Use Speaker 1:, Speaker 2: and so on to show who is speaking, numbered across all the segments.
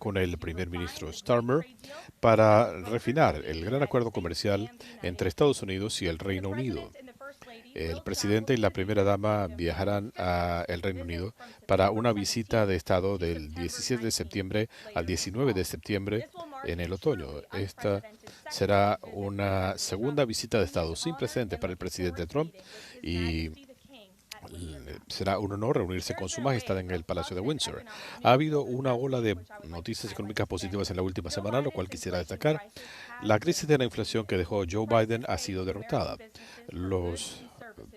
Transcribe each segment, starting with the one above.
Speaker 1: con el primer ministro Starmer para refinar el gran acuerdo comercial entre Estados Unidos y el Reino Unido. El presidente y la primera dama viajarán al Reino Unido para una visita de Estado del 17 de septiembre al 19 de septiembre en el otoño. Esta será una segunda visita de Estado sin precedentes para el presidente Trump y será un honor reunirse con Su Majestad en el Palacio de Windsor. Ha habido una ola de noticias económicas positivas en la última semana, lo cual quisiera destacar. La crisis de la inflación que dejó Joe Biden ha sido derrotada. Los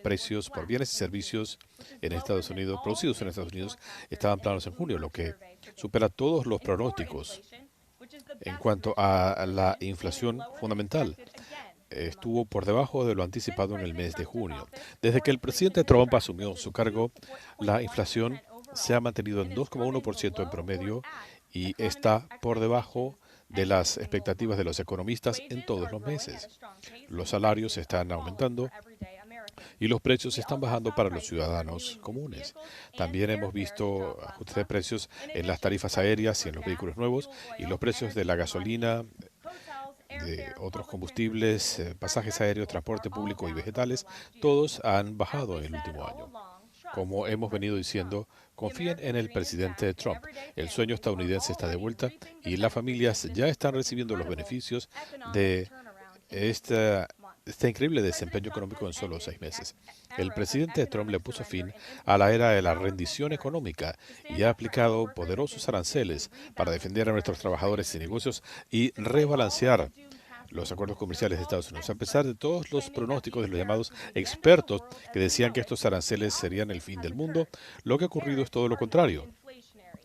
Speaker 1: precios por bienes y servicios en Estados Unidos, producidos en Estados Unidos, estaban planos en junio, lo que supera todos los pronósticos en cuanto a la inflación fundamental. Estuvo por debajo de lo anticipado en el mes de junio. Desde que el presidente Trump asumió su cargo, la inflación se ha mantenido en 2,1% en promedio y está por debajo de las expectativas de los economistas en todos los meses. Los salarios están aumentando y los precios están bajando para los ciudadanos comunes. También hemos visto ajustes de precios en las tarifas aéreas y en los vehículos nuevos y los precios de la gasolina, de otros combustibles, pasajes aéreos, transporte público y vegetales, todos han bajado en el último año. Como hemos venido diciendo, confíen en el presidente Trump. El sueño estadounidense está de vuelta y las familias ya están recibiendo los beneficios de este increíble desempeño económico en solo 6 meses. El presidente Trump le puso fin a la era de la rendición económica y ha aplicado poderosos aranceles para defender a nuestros trabajadores y negocios y rebalancear los acuerdos comerciales de Estados Unidos, a pesar de todos los pronósticos de los llamados expertos que decían que estos aranceles serían el fin del mundo. Lo que ha ocurrido es todo lo contrario.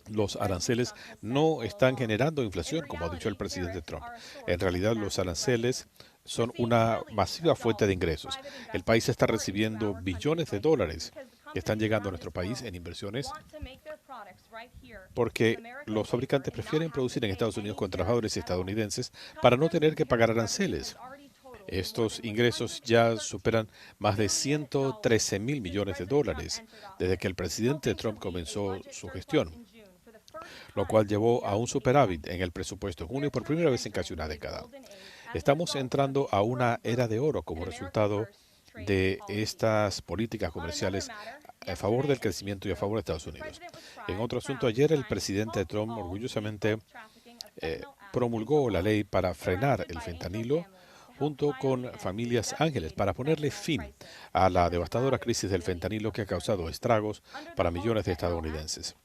Speaker 1: Los aranceles no están generando inflación, como ha dicho el presidente Trump. En realidad, los aranceles son una masiva fuente de ingresos. El país está recibiendo billones de dólares que están llegando a nuestro país en inversiones porque los fabricantes prefieren producir en Estados Unidos con trabajadores estadounidenses para no tener que pagar aranceles. Estos ingresos ya superan más de 113 mil millones de dólares desde que el presidente Trump comenzó su gestión, lo cual llevó a un superávit en el presupuesto en junio por primera vez en casi una década. Estamos entrando a una era de oro como resultado de estas políticas comerciales a favor del crecimiento y a favor de Estados Unidos. En otro asunto, ayer el presidente Trump orgullosamente promulgó la ley para frenar el fentanilo junto con Familias Ángeles para ponerle fin a la devastadora crisis del fentanilo que ha causado estragos para millones de estadounidenses.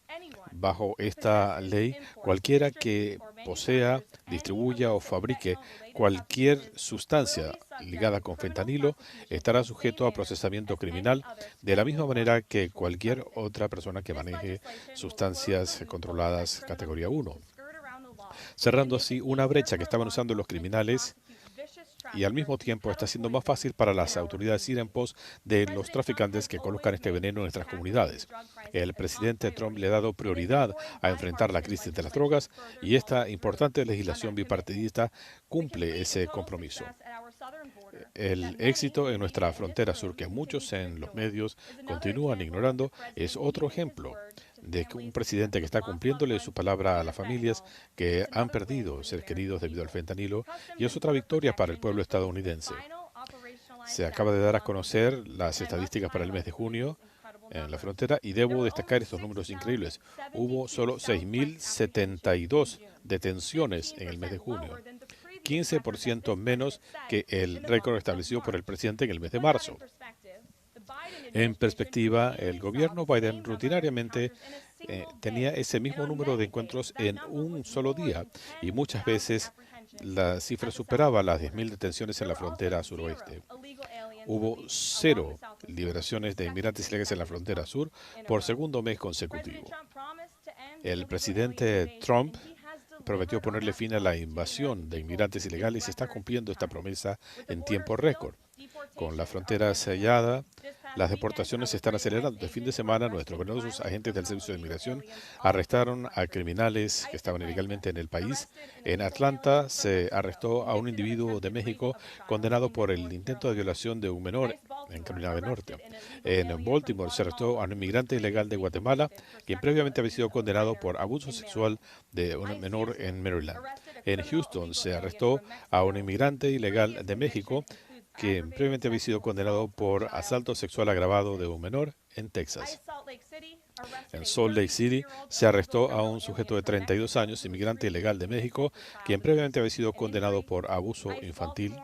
Speaker 1: Bajo esta ley, cualquiera que posea, distribuya o fabrique cualquier sustancia ligada con fentanilo estará sujeto a procesamiento criminal de la misma manera que cualquier otra persona que maneje sustancias controladas categoría 1, cerrando así una brecha que estaban usando los criminales y al mismo tiempo está siendo más fácil para las autoridades ir en pos de los traficantes que colocan este veneno en nuestras comunidades. El presidente Trump le ha dado prioridad a enfrentar la crisis de las drogas y esta importante legislación bipartidista cumple ese compromiso. El éxito en nuestra frontera sur, que muchos en los medios continúan ignorando, es otro ejemplo de que un presidente que está cumpliéndole su palabra a las familias que han perdido seres queridos debido al fentanilo y es otra victoria para el pueblo estadounidense. Se acaba de dar a conocer las estadísticas para el mes de junio en la frontera y debo destacar estos números increíbles. Hubo solo 6.072 detenciones en el mes de junio, 15% menos que el récord establecido por el presidente en el mes de marzo. En perspectiva, el gobierno Biden rutinariamente tenía ese mismo número de encuentros en un solo día y muchas veces la cifra superaba las 10.000 detenciones en la frontera suroeste. Hubo 0 liberaciones de inmigrantes ilegales en la frontera sur por segundo mes consecutivo. El presidente Trump prometió ponerle fin a la invasión de inmigrantes ilegales y está cumpliendo esta promesa en tiempo récord. Con la frontera sellada, las deportaciones se están acelerando. De fin de semana, nuestros poderosos agentes del Servicio de Inmigración arrestaron a criminales que estaban ilegalmente en el país. En Atlanta se arrestó a un individuo de México condenado por el intento de violación de un menor en Carolina del Norte. En Baltimore se arrestó a un inmigrante ilegal de Guatemala, quien previamente había sido condenado por abuso sexual de un menor en Maryland. En Houston se arrestó a un inmigrante ilegal de México, quien previamente había sido condenado por asalto sexual agravado de un menor en Texas. En Salt Lake City se arrestó a un sujeto de 32 años, inmigrante ilegal de México, quien previamente había sido condenado por abuso infantil.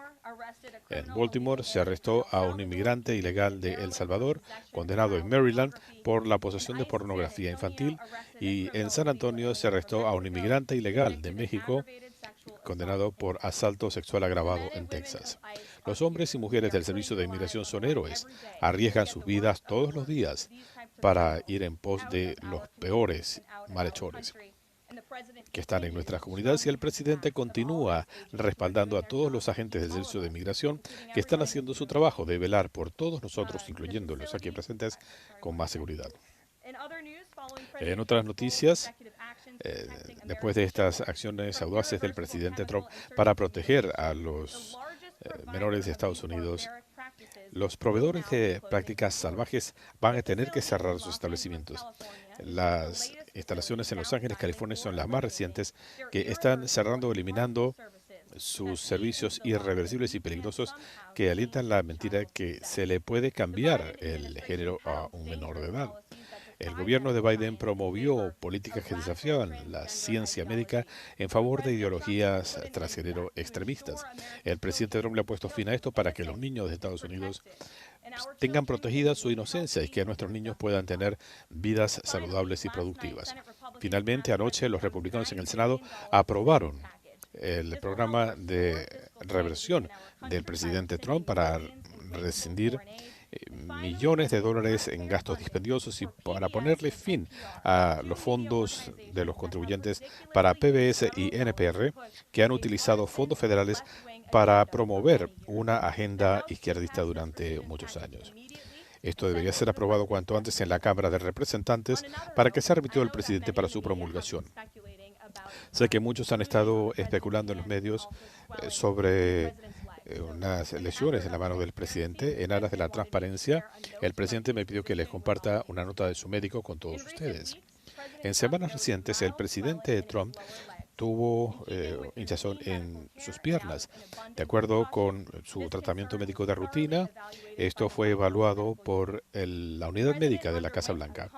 Speaker 1: En Baltimore se arrestó a un inmigrante ilegal de El Salvador, condenado en Maryland por la posesión de pornografía infantil. Y en San Antonio se arrestó a un inmigrante ilegal de México, condenado por asalto sexual agravado en Texas. Los hombres y mujeres del Servicio de Inmigración son héroes, arriesgan sus vidas todos los días para ir en pos de los peores malhechores que están en nuestras comunidades, y el presidente continúa respaldando a todos los agentes del Servicio de Inmigración que están haciendo su trabajo de velar por todos nosotros, incluyendo los aquí presentes, con más seguridad. En otras noticias, después de estas acciones audaces del presidente Trump para proteger a los menores de Estados Unidos, los proveedores de prácticas salvajes van a tener que cerrar sus establecimientos. Las instalaciones en Los Ángeles, California, son las más recientes que están cerrando o eliminando sus servicios irreversibles y peligrosos que alientan la mentira que se le puede cambiar el género a un menor de edad. El gobierno de Biden promovió políticas que desafiaban la ciencia médica en favor de ideologías transgénero extremistas. El presidente Trump le ha puesto fin a esto para que los niños de Estados Unidos tengan protegida su inocencia y que nuestros niños puedan tener vidas saludables y productivas. Finalmente, anoche los republicanos en el Senado aprobaron el programa de reversión del presidente Trump para rescindir millones de dólares en gastos dispendiosos y para ponerle fin a los fondos de los contribuyentes para PBS y NPR, que han utilizado fondos federales para promover una agenda izquierdista durante muchos años. Esto debería ser aprobado cuanto antes en la Cámara de Representantes para que sea remitido al presidente para su promulgación. Sé que muchos han estado especulando en los medios sobre unas lesiones en la mano del presidente. En aras de la transparencia, el presidente me pidió que les comparta una nota de su médico con todos ustedes. En semanas recientes, el presidente Trump tuvo hinchazón en sus piernas. De acuerdo con su tratamiento médico de rutina, esto fue evaluado por la unidad médica de la Casa Blanca.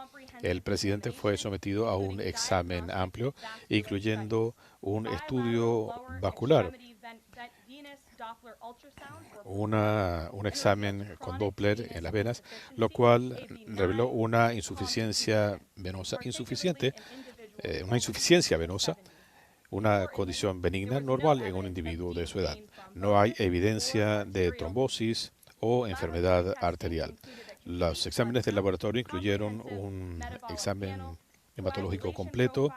Speaker 1: El presidente fue sometido a un examen amplio, incluyendo un estudio vascular, un examen con Doppler en las venas, lo cual reveló una insuficiencia venosa una insuficiencia venosa, una condición benigna normal en un individuo de su edad. No hay evidencia de trombosis o enfermedad arterial. Los exámenes del laboratorio incluyeron un examen hematológico completo,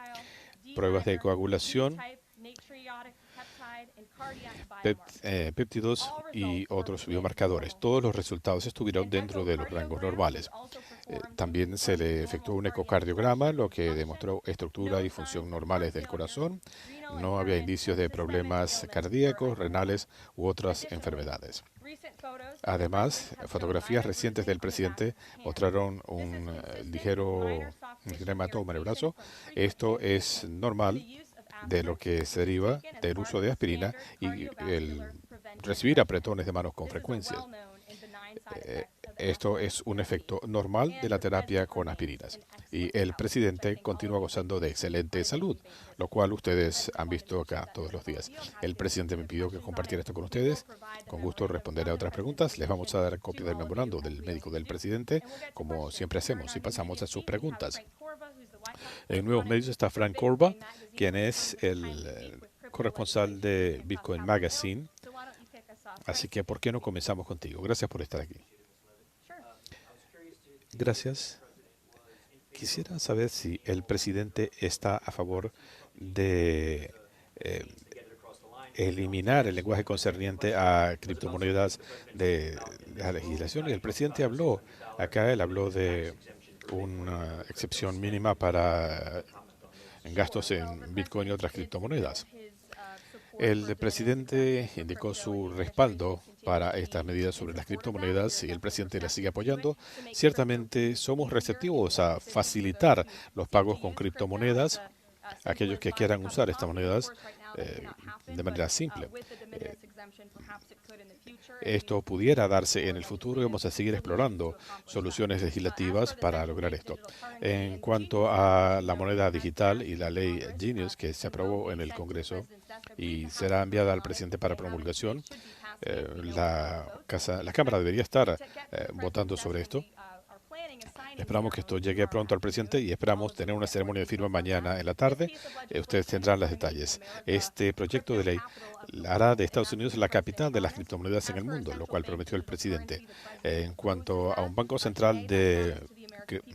Speaker 1: pruebas de coagulación, péptidos y otros biomarcadores. Todos los resultados estuvieron dentro de los rangos normales. También se le efectuó un ecocardiograma, lo que demostró estructura y función normales del corazón. No había indicios de problemas cardíacos, renales u otras enfermedades. Además, fotografías recientes del presidente mostraron un ligero hematoma en el brazo. Esto es normal de lo que se deriva del uso de aspirina y el recibir apretones de manos con frecuencia. Esto es un efecto normal de la terapia con aspirinas. Y el presidente continúa gozando de excelente salud, lo cual ustedes han visto acá todos los días. El presidente me pidió que compartiera esto con ustedes. Con gusto responderé a otras preguntas. Les vamos a dar copia del memorando del médico del presidente, como siempre hacemos, y pasamos a sus preguntas. En Nuevos Medios está Frank Corba, quien es el corresponsal de Bitcoin Magazine. Así que, ¿por qué no comenzamos contigo? Gracias por estar aquí. Gracias. Quisiera saber si el presidente está a favor de eliminar el lenguaje concerniente a criptomonedas de la legislación. Y el presidente habló, acá él habló de una excepción mínima para gastos en Bitcoin y otras criptomonedas. El presidente indicó su respaldo para estas medidas sobre las criptomonedas y el presidente las sigue apoyando. Ciertamente somos receptivos a facilitar los pagos con criptomonedas a aquellos que quieran usar estas monedas de manera simple. Esto pudiera darse en el futuro y vamos a seguir explorando soluciones legislativas para lograr esto. En cuanto a la moneda digital y la ley Genius que se aprobó en el Congreso y será enviada al presidente para promulgación, la Cámara debería estar votando sobre esto. Esperamos que esto llegue pronto al presidente y esperamos tener una ceremonia de firma mañana en la tarde. Ustedes tendrán los detalles. Este proyecto de ley hará de Estados Unidos la capital de las criptomonedas en el mundo, lo cual prometió el presidente. En cuanto a un banco central de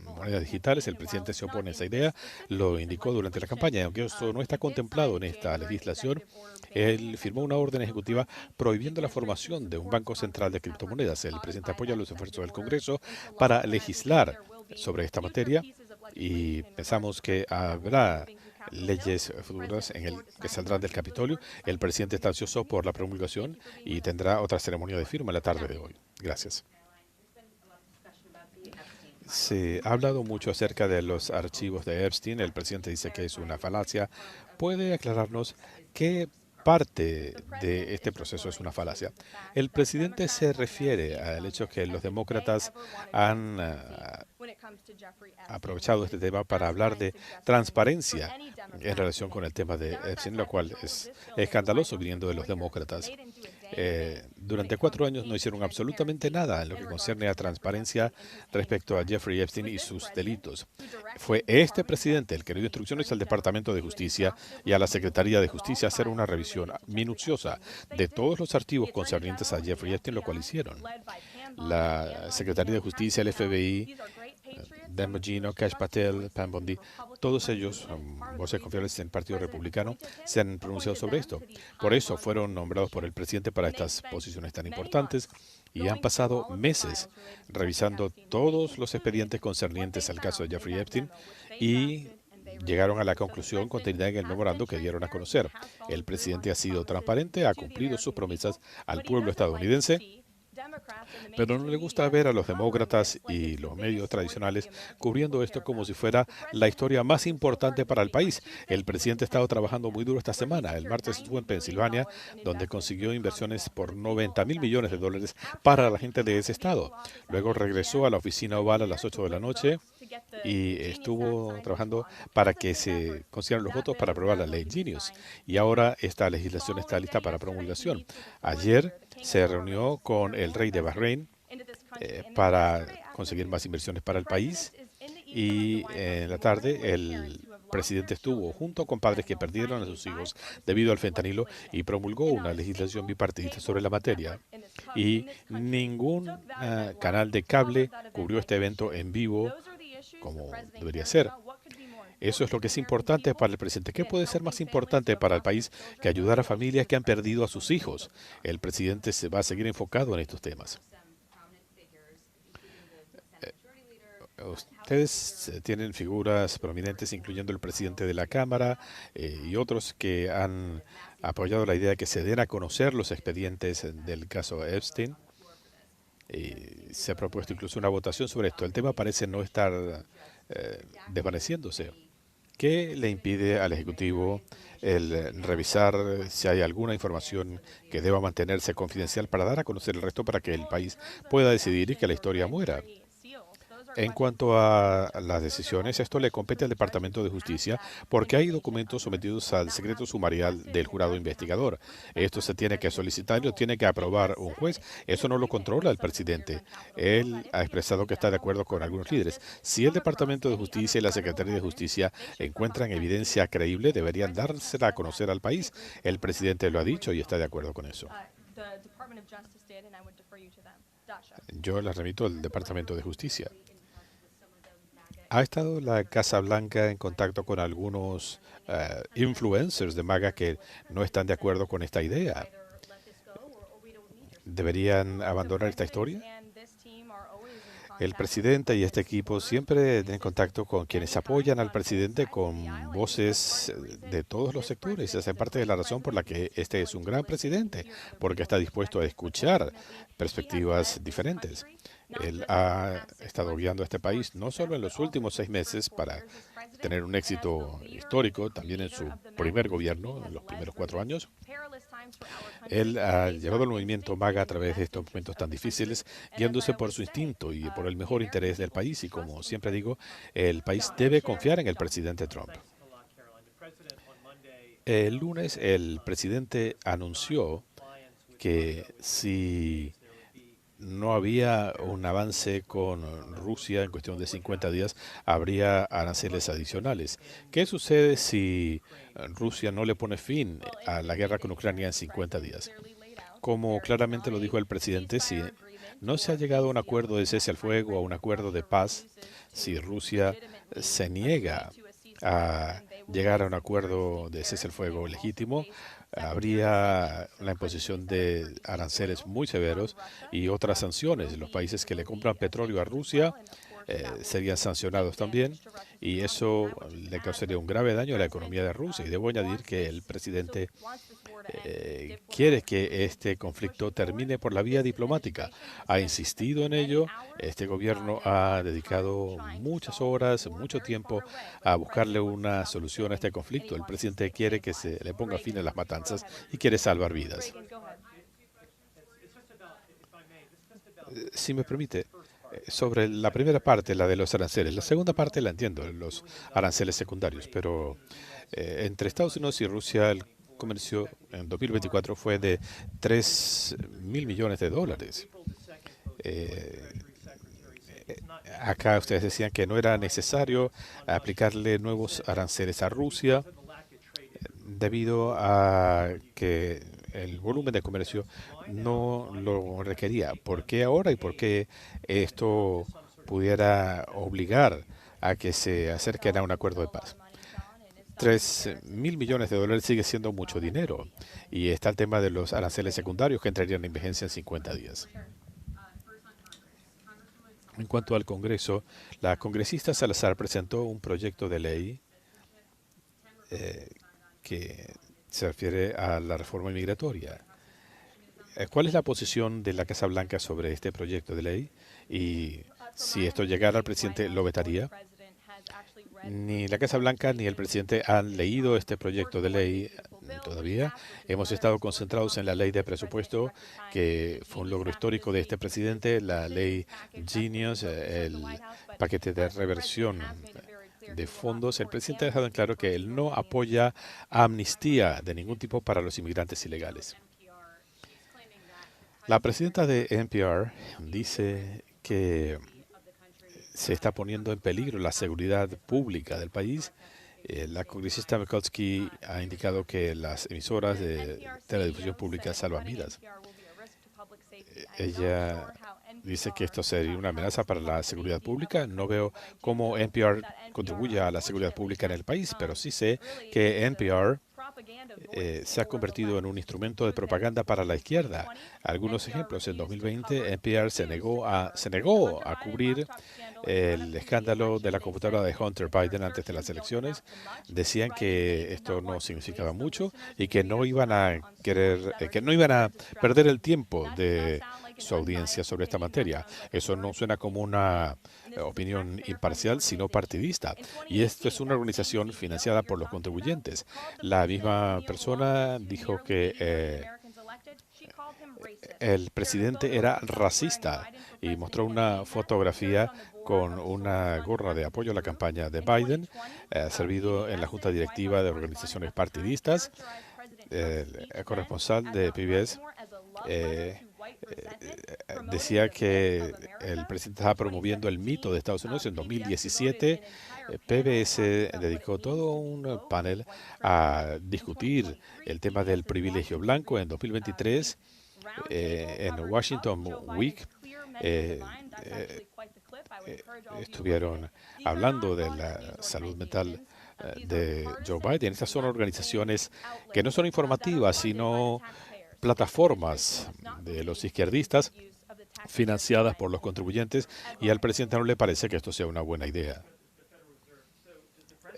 Speaker 1: monedas digitales, el presidente se opone a esa idea, lo indicó durante la campaña. Aunque esto no está contemplado en esta legislación, él firmó una orden ejecutiva prohibiendo la formación de un banco central de criptomonedas. El presidente apoya los esfuerzos del Congreso para legislar sobre esta materia y pensamos que habrá leyes futuras que saldrán del Capitolio. El presidente está ansioso por la promulgación y tendrá otra ceremonia de firma en la tarde de hoy. Gracias. Se ha hablado mucho acerca de los archivos de Epstein. El presidente dice que es una falacia. ¿Puede aclararnos qué parte de este proceso es una falacia? El presidente se refiere al hecho que los demócratas han aprovechado este tema para hablar de transparencia en relación con el tema de Epstein, lo cual es escandaloso viniendo de los demócratas. Durante 4 años no hicieron absolutamente nada en lo que concierne a transparencia respecto a Jeffrey Epstein y sus delitos. Fue este presidente el que dio instrucciones al Departamento de Justicia y a la Secretaría de Justicia a haer una revisión minuciosa de todos los archivos concernientes a Jeffrey Epstein, lo cual hicieron. La Secretaría de Justicia, el FBI, Dan Bongino, Kash Patel, Pam Bondi, todos ellos, voces confiables en el Partido Republicano, se han pronunciado sobre esto. Por eso fueron nombrados por el presidente para estas posiciones tan importantes y han pasado meses revisando todos los expedientes concernientes al caso de Jeffrey Epstein y llegaron a la conclusión contenida en el memorando que dieron a conocer. El presidente ha sido transparente, ha cumplido sus promesas al pueblo estadounidense, pero no le gusta ver a los demócratas y los medios tradicionales cubriendo esto como si fuera la historia más importante para el país. El presidente ha estado trabajando muy duro esta semana. El martes estuvo en Pensilvania, donde consiguió inversiones por $90,000 millones para la gente de ese estado. Luego regresó a la oficina oval a las 8 de la noche y estuvo trabajando para que se consigan los votos para aprobar la ley Genius. Y ahora esta legislación está lista para promulgación. Ayer se reunió con el rey de Bahrein para conseguir más inversiones para el país y en la tarde el presidente estuvo junto con padres que perdieron a sus hijos debido al fentanilo y promulgó una legislación bipartidista sobre la materia. Y ningún canal de cable cubrió este evento en vivo como debería ser. Eso es lo que es importante para el presidente. ¿Qué puede ser más importante para el país que ayudar a familias que han perdido a sus hijos? El presidente se va a seguir enfocado en estos temas. Ustedes tienen figuras prominentes, incluyendo el presidente de la Cámara y otros que han apoyado la idea de que se den a conocer los expedientes del caso Epstein. Y se ha propuesto incluso una votación sobre esto. El tema parece no estar desvaneciéndose. ¿Qué le impide al Ejecutivo el revisar si hay alguna información que deba mantenerse confidencial para dar a conocer el resto para que el país pueda decidir y que la historia muera? En cuanto a las decisiones, esto le compete al Departamento de Justicia porque hay documentos sometidos al secreto sumarial del jurado investigador. Esto se tiene que solicitar y lo tiene que aprobar un juez. Eso no lo controla el presidente. Él ha expresado que está de acuerdo con algunos líderes. Si el Departamento de Justicia y la Secretaría de Justicia encuentran evidencia creíble, deberían dársela a conocer al país. El presidente lo ha dicho y está de acuerdo con eso. Yo la remito al Departamento de Justicia. ¿Ha estado la Casa Blanca en contacto con algunos influencers de MAGA que no están de acuerdo con esta idea? ¿Deberían abandonar esta historia? El presidente y este equipo siempre tienen contacto con quienes apoyan al presidente, con voces de todos los sectores. Esa es parte de la razón por la que este es un gran presidente, porque está dispuesto a escuchar perspectivas diferentes. Él ha estado guiando a este país no solo en los últimos 6 meses para tener un éxito histórico, también en su primer gobierno, en los primeros 4 años. Él ha llevado el movimiento MAGA a través de estos momentos tan difíciles, guiándose por su instinto y por el mejor interés del país. Y como siempre digo, el país debe confiar en el presidente Trump. El lunes el presidente anunció que si no había un avance con Rusia en cuestión de 50 días, habría aranceles adicionales. ¿Qué sucede si Rusia no le pone fin a la guerra con Ucrania en 50 días? Como claramente lo dijo el presidente, si no se ha llegado a un acuerdo de cese al fuego o a un acuerdo de paz, si Rusia se niega a llegar a un acuerdo de cese al fuego legítimo, habría la imposición de aranceles muy severos y otras sanciones. Los países que le compran petróleo a Rusia serían sancionados también y eso le causaría un grave daño a la economía de Rusia. Y debo añadir que el presidente quiere que este conflicto termine por la vía diplomática. Ha insistido en ello. Este gobierno ha dedicado muchas horas, mucho tiempo a buscarle una solución a este conflicto. El presidente quiere que se le ponga fin a las matanzas y quiere salvar vidas. Si me permite, sobre la primera parte, la de los aranceles. La segunda parte la entiendo, los aranceles secundarios, pero entre Estados Unidos y Rusia el comercio en 2024 fue de 3.000 millones de dólares. Eh, Acá ustedes decían que no era necesario aplicarle nuevos aranceles a Rusia debido a que el volumen de comercio no lo requería. ¿Por qué ahora y por qué esto pudiera obligar a que se acerquen a un acuerdo de paz? 3.000 millones de dólares sigue siendo mucho dinero. Y está el tema de los aranceles secundarios que entrarían en vigencia en 50 días. En cuanto al Congreso, la congresista Salazar presentó un proyecto de ley eh, que se refiere a la reforma migratoria. ¿Cuál es la posición de la Casa Blanca sobre este proyecto de ley? Y si esto llegara al presidente, ¿lo vetaría? Ni la Casa Blanca ni el presidente han leído este proyecto de ley todavía. Hemos estado concentrados en la ley de presupuesto, que fue un logro histórico de este presidente, la ley Genius, el paquete de reversión de fondos. El presidente ha dejado en claro que él no apoya amnistía de ningún tipo para los inmigrantes ilegales. La presidenta de NPR dice que se está poniendo en peligro la seguridad pública del país. La congresista Mikulski ha indicado que las emisoras de teledifusión pública salvan vidas. Ella dice que esto sería una amenaza para la seguridad pública. No veo cómo NPR contribuye a la seguridad pública en el país, pero sí sé que NPR se ha convertido en un instrumento de propaganda para la izquierda. Algunos ejemplos: en 2020 NPR se negó a cubrir el escándalo de la computadora de Hunter Biden antes de las elecciones. Decían que esto no significaba mucho y que no iban a que no iban a perder el tiempo de su audiencia sobre esta materia. Eso no suena como una opinión imparcial, sino partidista. Y esto es una organización financiada por los contribuyentes. La misma persona dijo que el presidente era racista y mostró una fotografía con una gorra de apoyo a la campaña de Biden, servido en la junta directiva de organizaciones partidistas. El corresponsal de PBS decía que el presidente estaba promoviendo el mito de Estados Unidos. En 2017, PBS dedicó todo un panel a discutir el tema del privilegio blanco. En 2023, en Washington Week, estuvieron hablando de la salud mental de Joe Biden. Estas son organizaciones que no son informativas, sino plataformas de los izquierdistas financiadas por los contribuyentes, y al presidente no le parece que esto sea una buena idea.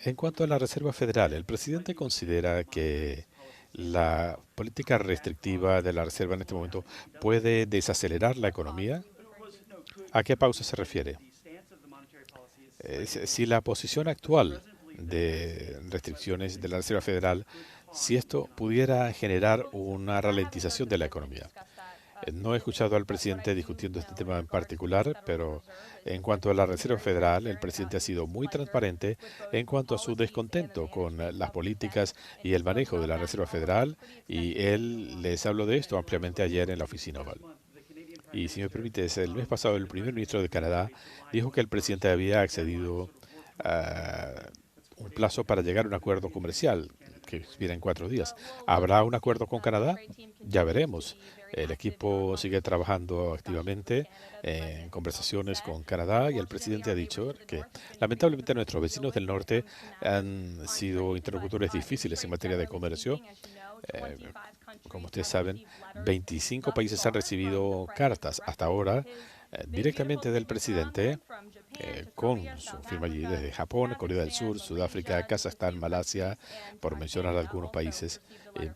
Speaker 1: En cuanto a la Reserva Federal, el presidente considera que la política restrictiva de la Reserva en este momento puede desacelerar la economía. ¿A qué pausa se refiere? Si la posición actual de restricciones de la Reserva Federal, si esto pudiera generar una ralentización de la economía. No he escuchado al presidente discutiendo este tema en particular, pero en cuanto a la Reserva Federal, el presidente ha sido muy transparente en cuanto a su descontento con las políticas y el manejo de la Reserva Federal, y él les habló de esto ampliamente ayer en la oficina oval. Y si me permites, el mes pasado el primer ministro de Canadá dijo que el presidente había accedido a un plazo para llegar a un acuerdo comercial que expira en 4 días. ¿Habrá un acuerdo con Canadá? Ya veremos. El equipo sigue trabajando activamente en conversaciones con Canadá, y el presidente ha dicho que lamentablemente nuestros vecinos del norte han sido interlocutores difíciles en materia de comercio. Eh, Como ustedes saben, 25 países han recibido cartas hasta ahora directamente del presidente con su firma allí, desde Japón, Corea del Sur, Sudáfrica, Kazajstán, Malasia, por mencionar algunos países.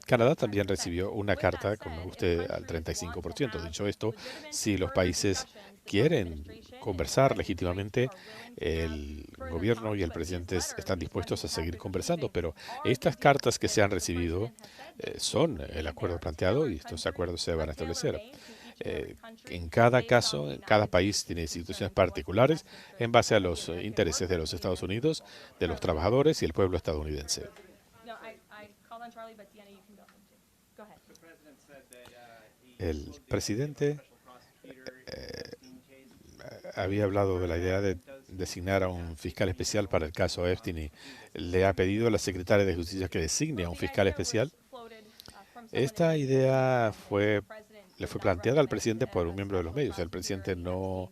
Speaker 1: Canadá también recibió una carta, como usted, al 35%. Dicho esto, si los países quieren conversar legítimamente, el gobierno y el presidente están dispuestos a seguir conversando, pero estas cartas que se han recibido son el acuerdo planteado, y estos acuerdos se van a establecer. En cada caso, cada país tiene instituciones particulares en base a los intereses de los Estados Unidos, de los trabajadores y el pueblo estadounidense. El presidente había hablado de la idea de designar a un fiscal especial para el caso Epstein, y le ha pedido a la secretaria de Justicia que designe a un fiscal especial. Esta idea le fue planteada al presidente por un miembro de los medios. El presidente no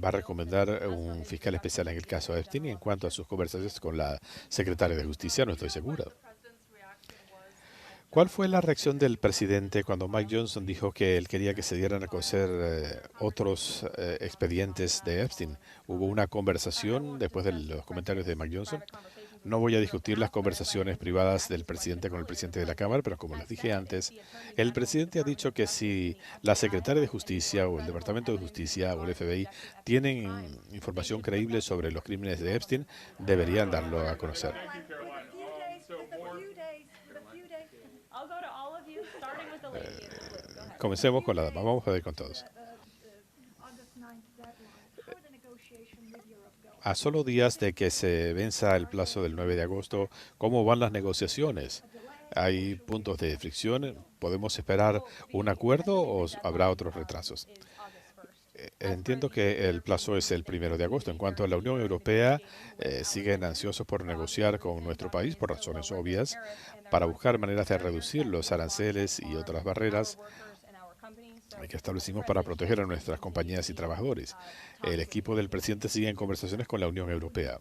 Speaker 1: va a recomendar un fiscal especial en el caso Epstein, y en cuanto a sus conversaciones con la secretaria de Justicia, no estoy segura. ¿Cuál fue la reacción del presidente cuando Mike Johnson dijo que él quería que se dieran a conocer otros expedientes de Epstein? ¿Hubo una conversación después de los comentarios de Mike Johnson? No voy a discutir las conversaciones privadas del presidente con el presidente de la Cámara, pero como les dije antes, el presidente ha dicho que si la Secretaria de Justicia o el Departamento de Justicia o el FBI tienen información creíble sobre los crímenes de Epstein, deberían darlo a conocer. Comencemos con la dama. Vamos a ver con todos. A solo días de que se venza el plazo del 9 de agosto, ¿cómo van las negociaciones? ¿Hay puntos de fricción? ¿Podemos esperar un acuerdo o habrá otros retrasos? Entiendo que el plazo es el 1 de agosto. En cuanto a la Unión Europea, siguen ansiosos por negociar con nuestro país por razones obvias, para buscar maneras de reducir los aranceles y otras barreras que establecimos para proteger a nuestras compañías y trabajadores. El equipo del presidente sigue en conversaciones con la Unión Europea.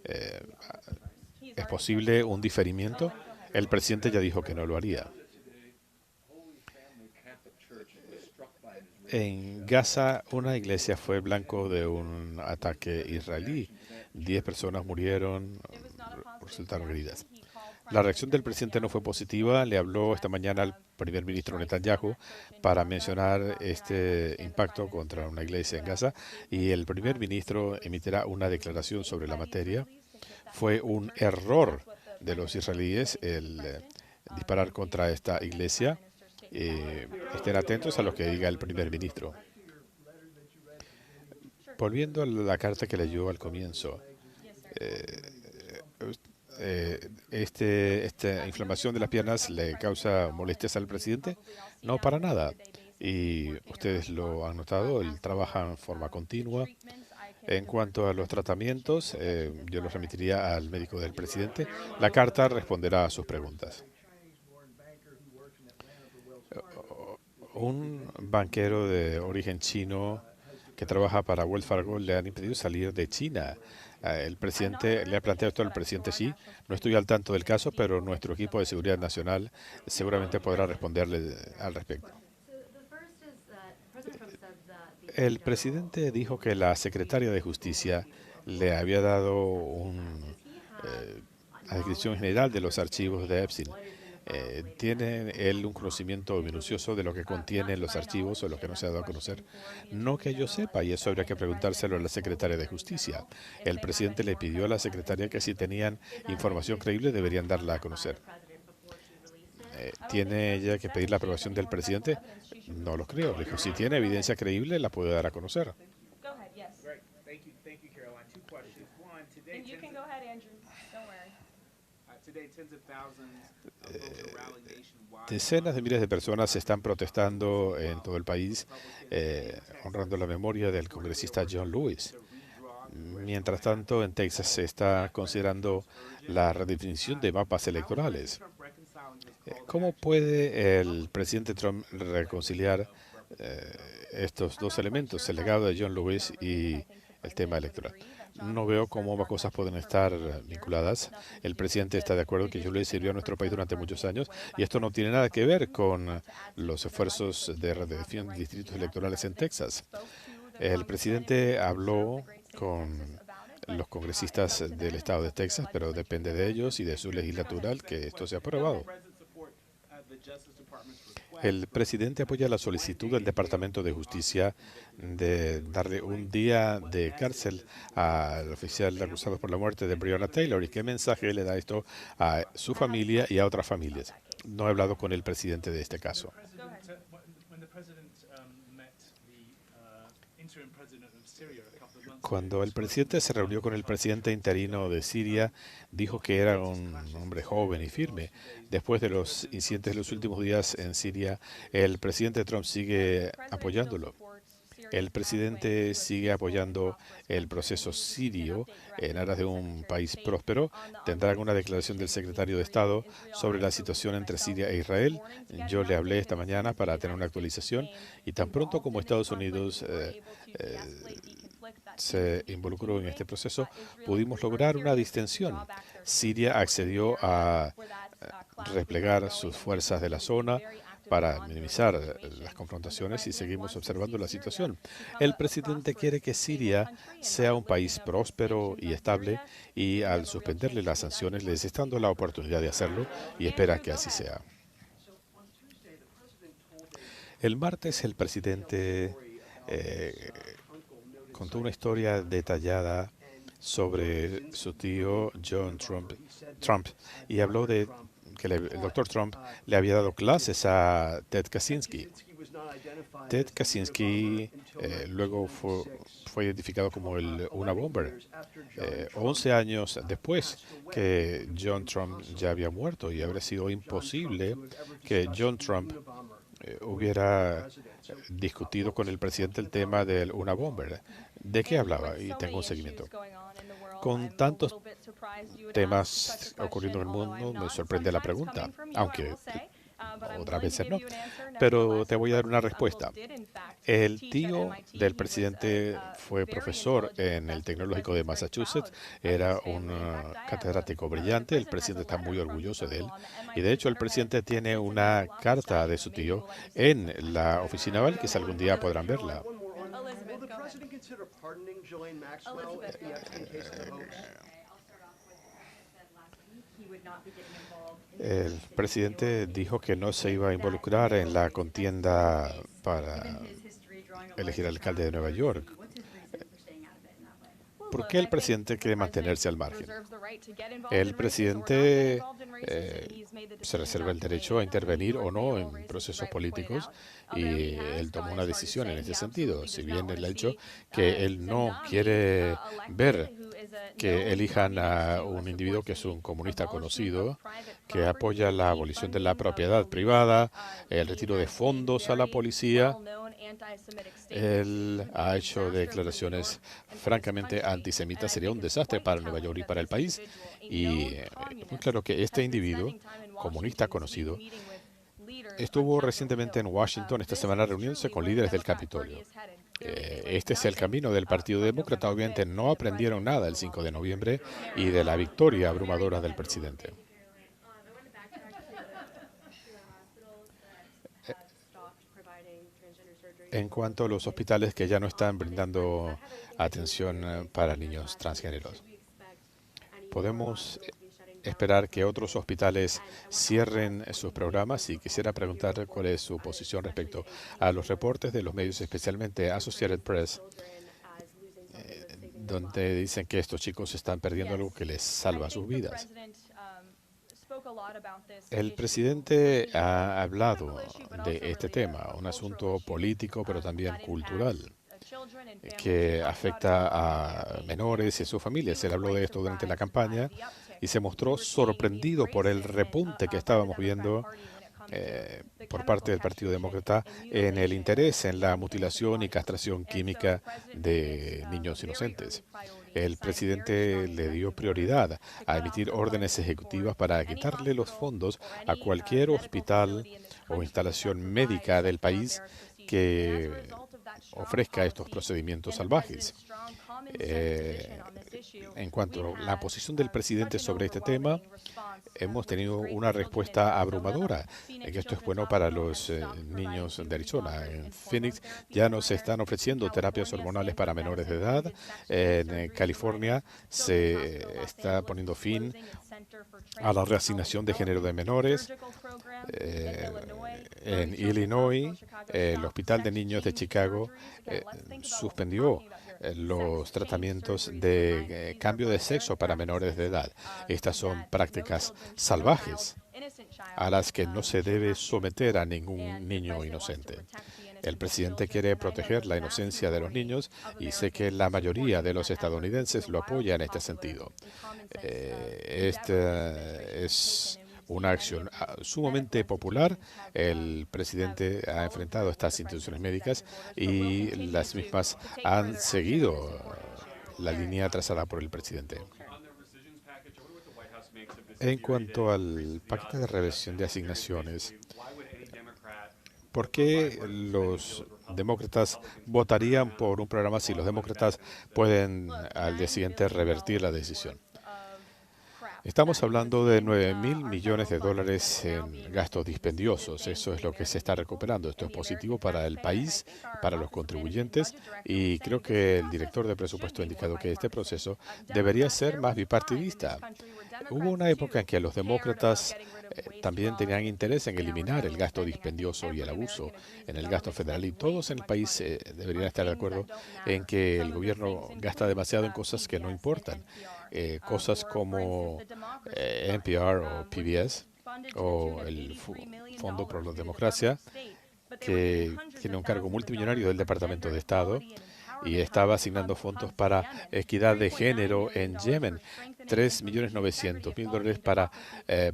Speaker 1: ¿Es posible un diferimiento? El presidente ya dijo que no lo haría. En Gaza, una iglesia fue blanco de un ataque israelí. 10 personas murieron, resultaron heridas. La reacción del presidente no fue positiva. Le habló esta mañana al primer ministro Netanyahu para mencionar este impacto contra una iglesia en Gaza, y el primer ministro emitirá una declaración sobre la materia. Fue un error de los israelíes el disparar contra esta iglesia. Estén atentos a lo que diga el primer ministro. Volviendo a la carta que leyó al comienzo, esta inflamación de las piernas le causa molestias al presidente? No, para nada. Y ustedes lo han notado, él trabaja en forma continua. En cuanto a los tratamientos, yo los remitiría al médico del presidente. La carta responderá a sus preguntas. Un banquero de origen chino que trabaja para Wells Fargo le han impedido salir de China. El presidente le ha planteado esto al presidente Xi. No estoy al tanto del caso, pero nuestro equipo de seguridad nacional seguramente podrá responderle al respecto. El presidente dijo que la secretaria de Justicia le había dado una descripción general de los archivos de Epstein. ¿Tiene él un conocimiento minucioso de lo que contienen los archivos o lo que no se ha dado a conocer? No que yo sepa, y eso habría que preguntárselo a la secretaria de Justicia. El presidente le pidió a la secretaria que si tenían información creíble deberían darla a conocer. ¿Tiene ella que pedir la aprobación del presidente? No lo creo. Le dijo, si tiene evidencia creíble, la puede dar a conocer. Decenas de miles de personas están protestando en todo el país, honrando la memoria del congresista John Lewis. Mientras tanto, en Texas se está considerando la redefinición de mapas electorales. ¿Cómo puede el presidente Trump reconciliar estos dos elementos, el legado de John Lewis y el tema electoral? No veo cómo ambas cosas pueden estar vinculadas. El presidente está de acuerdo que John Lewis sirvió a nuestro país durante muchos años y esto no tiene nada que ver con los esfuerzos de redefinición de distritos electorales en Texas. El presidente habló con los congresistas del estado de Texas, pero depende de ellos y de su legislatura que esto sea aprobado. El presidente apoya la solicitud del Departamento de Justicia de darle un día de cárcel al oficial acusado por la muerte de Breonna Taylor. ¿Y qué mensaje le da esto a su familia y a otras familias? No he hablado con el presidente de este caso. Cuando el presidente se reunió con el presidente interino de Siria, dijo que era un hombre joven y firme. Después de los incidentes de los últimos días en Siria, el presidente Trump sigue apoyándolo. El presidente sigue apoyando el proceso sirio en aras de un país próspero. Tendrá una declaración del secretario de Estado sobre la situación entre Siria e Israel. Yo le hablé esta mañana para tener una actualización y tan pronto como Estados Unidos se involucró en este proceso, pudimos lograr una distensión. Siria accedió a replegar sus fuerzas de la zona para minimizar las confrontaciones y seguimos observando la situación. El presidente quiere que Siria sea un país próspero y estable y al suspenderle las sanciones les está dando la oportunidad de hacerlo y espera que así sea. El martes el presidente contó una historia detallada sobre su tío John Trump y habló de que el doctor Trump le había dado clases a Ted Kaczynski. Ted Kaczynski luego fue identificado como el Una Bomber 11 años después que John Trump ya había muerto y habría sido imposible que John Trump hubiera discutido con el presidente el tema del Una Bomber. ¿De qué hablaba? Y tengo un seguimiento. Con tantos temas ocurriendo en el mundo, me sorprende la pregunta, aunque otras veces no. Pero te voy a dar una respuesta. El tío del presidente fue profesor en el Tecnológico de Massachusetts, era un catedrático brillante, el presidente está muy orgulloso de él y de hecho el presidente tiene una carta de su tío en la oficina Oval que si algún día podrán verla. El presidente dijo que no se iba a involucrar en la contienda para elegir al alcalde de Nueva York. ¿Por qué el presidente quiere mantenerse al margen? El presidente se reserva el derecho a intervenir o no en procesos políticos y él tomó una decisión en ese sentido. Si bien él ha dicho que él no quiere ver que elijan a un individuo que es un comunista conocido, que apoya la abolición de la propiedad privada, el retiro de fondos a la policía. Él ha hecho declaraciones francamente antisemitas. Sería un desastre para Nueva York y para el país. Y muy claro que este individuo, comunista conocido, Estuvo recientemente en Washington esta semana reuniéndose con líderes del Capitolio. Este es el camino del Partido Demócrata. Obviamente no aprendieron nada el 5 de noviembre y de la victoria abrumadora del presidente. En cuanto a los hospitales que ya no están brindando atención para niños transgéneros, podemos esperar que otros hospitales cierren sus programas y quisiera preguntar cuál es su posición respecto a los reportes de los medios, especialmente Associated Press, donde dicen que estos chicos están perdiendo algo que les salva sus vidas. El presidente ha hablado de este tema, un asunto político, pero también cultural, que afecta a menores y a sus familias. Él habló de esto durante la campaña y se mostró sorprendido por el repunte que estábamos viendo por parte del Partido Demócrata en el interés en la mutilación y castración química de niños inocentes. El presidente le dio prioridad a emitir órdenes ejecutivas para quitarle los fondos a cualquier hospital o instalación médica del país que ofrezca estos procedimientos salvajes. En cuanto a la posición del presidente sobre este tema, hemos tenido una respuesta abrumadora, que esto es bueno para los niños de Arizona. En Phoenix ya no se están ofreciendo terapias hormonales para menores de edad. En California se está poniendo fin a la reasignación de género de menores. En Illinois, el Hospital de Niños de Chicago suspendió los tratamientos de cambio de sexo para menores de edad. Estas son prácticas salvajes a las que no se debe someter a ningún niño inocente. El presidente quiere proteger la inocencia de los niños y sé que la mayoría de los estadounidenses lo apoya en este sentido. Esta es una acción sumamente popular. El presidente ha enfrentado estas instituciones médicas y las mismas han seguido la línea trazada por el presidente. En cuanto al paquete de revisión de asignaciones, ¿por qué los demócratas votarían por un programa si los demócratas pueden al día siguiente revertir la decisión? Estamos hablando de 9.000 millones de dólares en gastos dispendiosos. Eso es lo que se está recuperando. Esto es positivo para el país, para los contribuyentes, y creo que el director de presupuesto ha indicado que este proceso debería ser más bipartidista. Hubo una época en que los demócratas también tenían interés en eliminar el gasto dispendioso y el abuso en el gasto federal, y todos en el país deberían estar de acuerdo en que el gobierno gasta demasiado en cosas que no importan. Cosas como NPR o PBS o el Fondo por la Democracia, que tiene un cargo multimillonario del Departamento de Estado y estaba asignando fondos para equidad de género en Yemen, 3.900.000 dólares para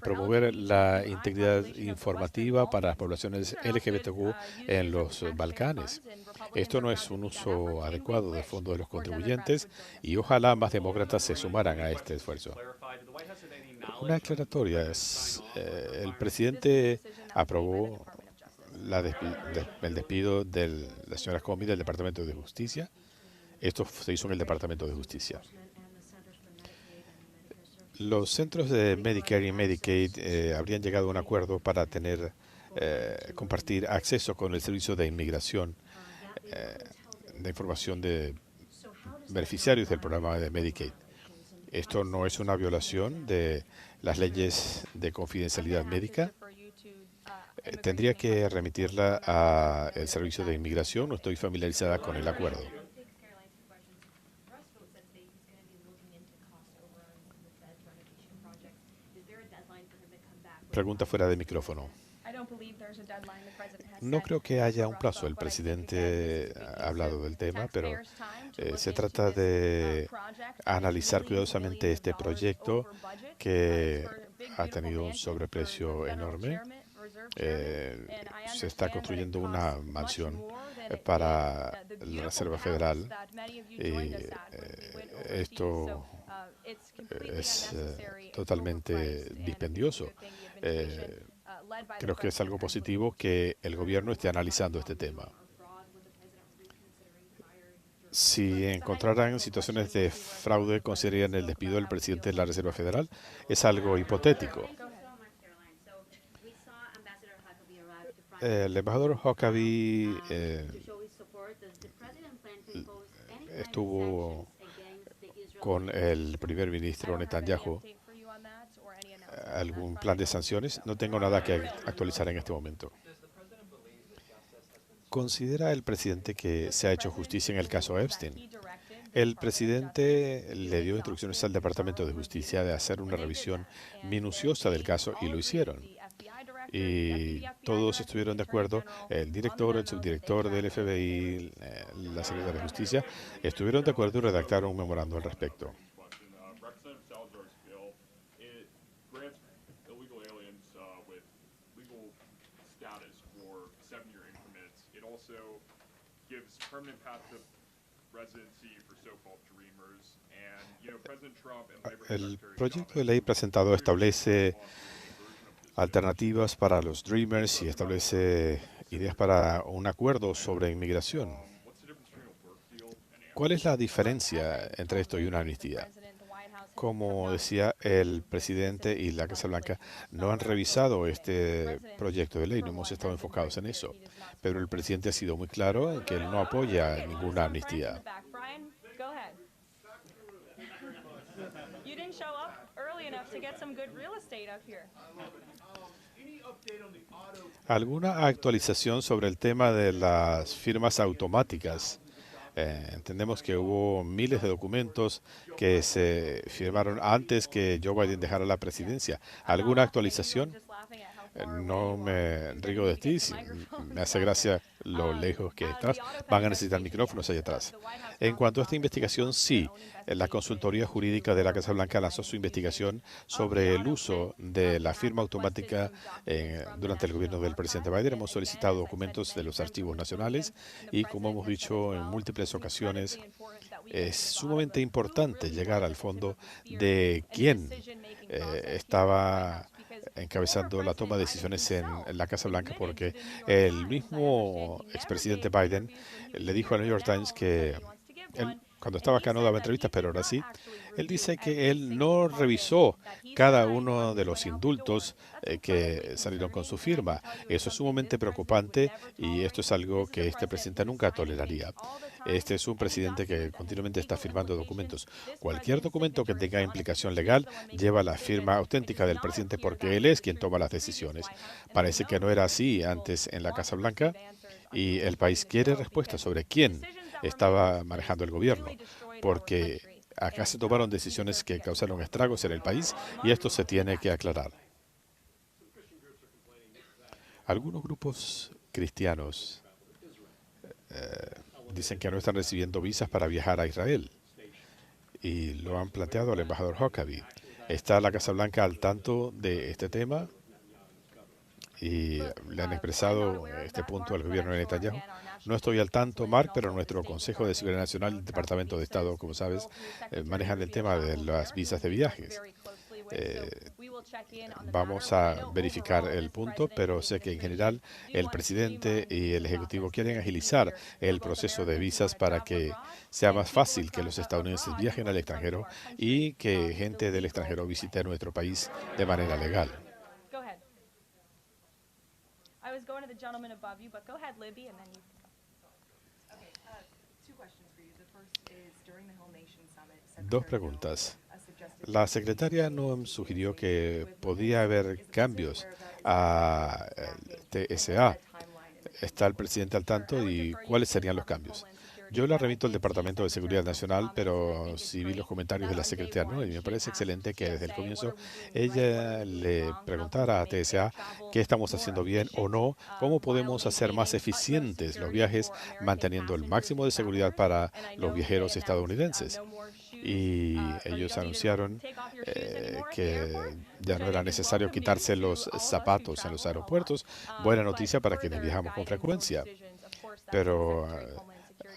Speaker 1: promover la integridad informativa para las poblaciones LGBTQ en los Balcanes. Esto no es un uso adecuado del fondos de los contribuyentes y ojalá más demócratas se sumaran a este esfuerzo. Una aclaratoria es, el presidente aprobó el despido de la señora Comey del Departamento de Justicia. Esto se hizo en el Departamento de Justicia. Los centros de Medicare y Medicaid habrían llegado a un acuerdo para compartir acceso con el Servicio de Inmigración de información de beneficiarios del programa de Medicaid. Esto no es una violación de las leyes de confidencialidad médica. Tendría que remitirla al Servicio de Inmigración. No estoy familiarizada con el acuerdo. Pregunta fuera de micrófono. No creo que haya un plazo. El presidente ha hablado del tema, pero se trata de analizar cuidadosamente este proyecto que ha tenido un sobreprecio enorme. Se está construyendo una mansión para la Reserva Federal y esto es totalmente dispendioso. Creo que es algo positivo que el gobierno esté analizando este tema. Si encontraran situaciones de fraude, considerarían el despido del presidente de la Reserva Federal. Es algo hipotético. El embajador Huckabee estuvo con el primer ministro Netanyahu. ¿Algún plan de sanciones? No tengo nada que actualizar en este momento. ¿Considera el presidente que se ha hecho justicia en el caso Epstein? El presidente le dio instrucciones al Departamento de Justicia de hacer una revisión minuciosa del caso y lo hicieron. Y todos estuvieron de acuerdo, el director, el subdirector del FBI, la secretaria de Justicia, estuvieron de acuerdo y redactaron un memorando al respecto. El proyecto de ley presentado establece alternativas para los Dreamers y establece ideas para un acuerdo sobre inmigración. ¿Cuál es la diferencia entre esto y una amnistía? Como decía, el presidente y la Casa Blanca no han revisado este proyecto de ley, no hemos estado enfocados en eso, pero el presidente ha sido muy claro en que él no apoya ninguna amnistía. ¿Alguna actualización sobre el tema de las firmas automáticas? Entendemos que hubo miles de documentos que se firmaron antes que Joe Biden dejara la presidencia. ¿Alguna actualización? No me río de ti, me hace gracia lo lejos que estás. Van a necesitar micrófonos allá atrás. En cuanto a esta investigación, sí, la consultoría jurídica de la Casa Blanca lanzó su investigación sobre el uso de la firma automática durante el gobierno del presidente Biden. Hemos solicitado documentos de los archivos nacionales y, como hemos dicho en múltiples ocasiones, es sumamente importante llegar al fondo de quién estaba encabezando la toma de decisiones en la Casa Blanca, porque el mismo expresidente Biden le dijo al New York Times que él, cuando estaba acá no daba entrevistas, pero ahora sí, él dice que él no revisó cada uno de los indultos que salieron con su firma. Eso es sumamente preocupante y esto es algo que este presidente nunca toleraría. Este es un presidente que continuamente está firmando documentos. Cualquier documento que tenga implicación legal lleva la firma auténtica del presidente porque él es quien toma las decisiones. Parece que no era así antes en la Casa Blanca y el país quiere respuestas sobre quién estaba manejando el gobierno, porque acá se tomaron decisiones que causaron estragos en el país y esto se tiene que aclarar. Algunos grupos cristianos dicen que no están recibiendo visas para viajar a Israel y lo han planteado al embajador Huckabee. ¿Está la Casa Blanca al tanto de este tema? Y le han expresado este punto al gobierno de Netanyahu. No estoy al tanto, Mark, pero nuestro Consejo de Seguridad Nacional y el Departamento de Estado, como sabes, manejan el tema de las visas de viajes. Vamos a verificar el punto, pero sé que en general el presidente y el ejecutivo quieren agilizar el proceso de visas para que sea más fácil que los estadounidenses viajen al extranjero y que gente del extranjero visite nuestro país de manera legal. Dos preguntas. La secretaria Noem sugirió que podía haber cambios a TSA. ¿Está el presidente al tanto y cuáles serían los cambios? Yo la remito al Departamento de Seguridad Nacional, pero sí vi los comentarios de la secretaria, ¿no? Y me parece excelente que desde el comienzo ella le preguntara a TSA qué estamos haciendo bien o no, cómo podemos hacer más eficientes los viajes, manteniendo el máximo de seguridad para los viajeros estadounidenses. Y ellos anunciaron que ya no era necesario quitarse los zapatos en los aeropuertos. Buena noticia para quienes viajamos con frecuencia. Pero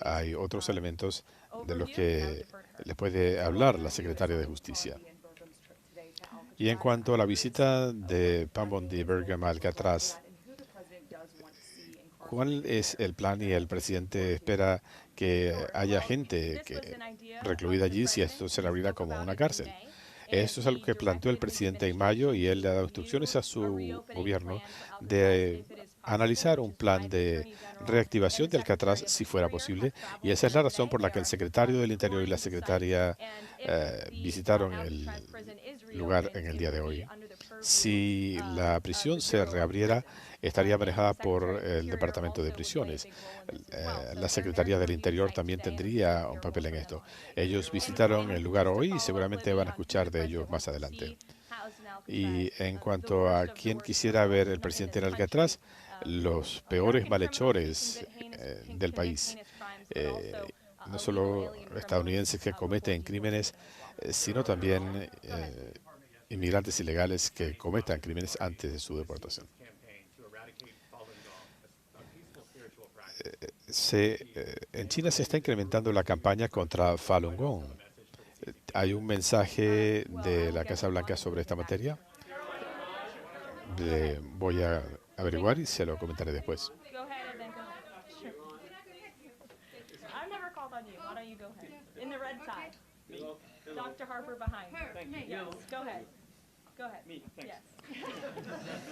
Speaker 1: hay otros elementos de los que le puede hablar la secretaria de Justicia. Y en cuanto a la visita de Pam Bondi Bergam a Alcatraz, ¿cuál es el plan? Y el presidente espera que haya gente recluida allí si esto se le abrirá como una cárcel. Esto es algo que planteó el presidente en mayo y él le ha dado instrucciones a su gobierno de analizar un plan de reactivación de Alcatraz si fuera posible. Y esa es la razón por la que el secretario del Interior y la secretaria visitaron el lugar en el día de hoy. Si la prisión se reabriera, estaría manejada por el Departamento de Prisiones. La Secretaría del Interior también tendría un papel en esto. Ellos visitaron el lugar hoy y seguramente van a escuchar de ellos más adelante. Y en cuanto a quién quisiera ver el presidente en Alcatraz, los peores malhechores del país, no solo estadounidenses que cometen crímenes, sino también inmigrantes ilegales que cometan crímenes antes de su deportación. En China se está incrementando la campaña contra Falun Gong. ¿Hay un mensaje de la Casa Blanca sobre esta materia? Voy a averiguar y se lo comentaré después.
Speaker 2: Dr. Harper behind. Yes, go ahead. Go ahead.
Speaker 3: Me, thanks.
Speaker 2: Yes.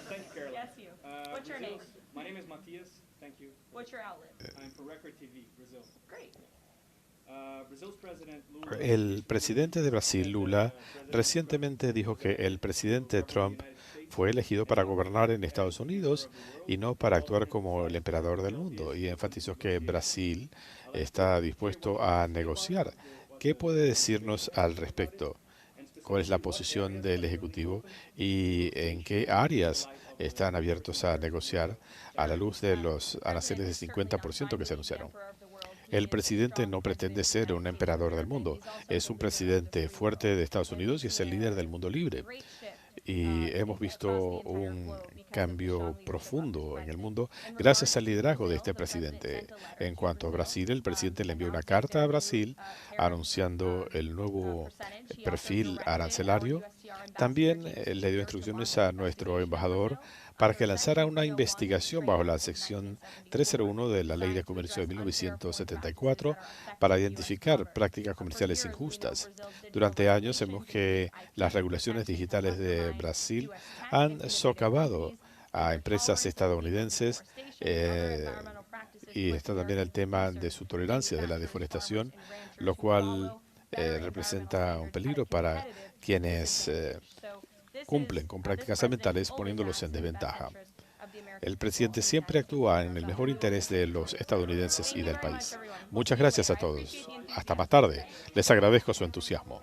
Speaker 3: Thank you, Carol.
Speaker 2: Yes, you. What's your name?
Speaker 3: My name is Matias. Thank you.
Speaker 2: What's your outlet?
Speaker 3: I'm for Record TV, Brazil.
Speaker 2: Great.
Speaker 3: Brazil's president Lula.
Speaker 1: El presidente de Brasil, Lula, recientemente dijo que el presidente Trump fue elegido para gobernar en Estados Unidos y no para actuar como el emperador del mundo, y enfatizó que Brasil está dispuesto a negociar. ¿Qué puede decirnos al respecto? ¿Cuál es la posición del Ejecutivo y en qué áreas están abiertos a negociar a la luz de los aranceles de 50% que se anunciaron? El presidente no pretende ser un emperador del mundo. Es un presidente fuerte de Estados Unidos y es el líder del mundo libre. Y hemos visto un cambio profundo en el mundo gracias al liderazgo de este presidente. En cuanto a Brasil, el presidente le envió una carta a Brasil anunciando el nuevo perfil arancelario. También le dio instrucciones a nuestro embajador para que lanzara una investigación bajo la sección 301 de la Ley de Comercio de 1974 para identificar prácticas comerciales injustas. Durante años vemos que las regulaciones digitales de Brasil han socavado a empresas estadounidenses y está también el tema de su tolerancia de la deforestación, lo cual representa un peligro para quienes cumplen con prácticas ambientales poniéndolos en desventaja. El presidente siempre actúa en el mejor interés de los estadounidenses y del país. Muchas gracias a todos. Hasta más tarde. Les agradezco su entusiasmo.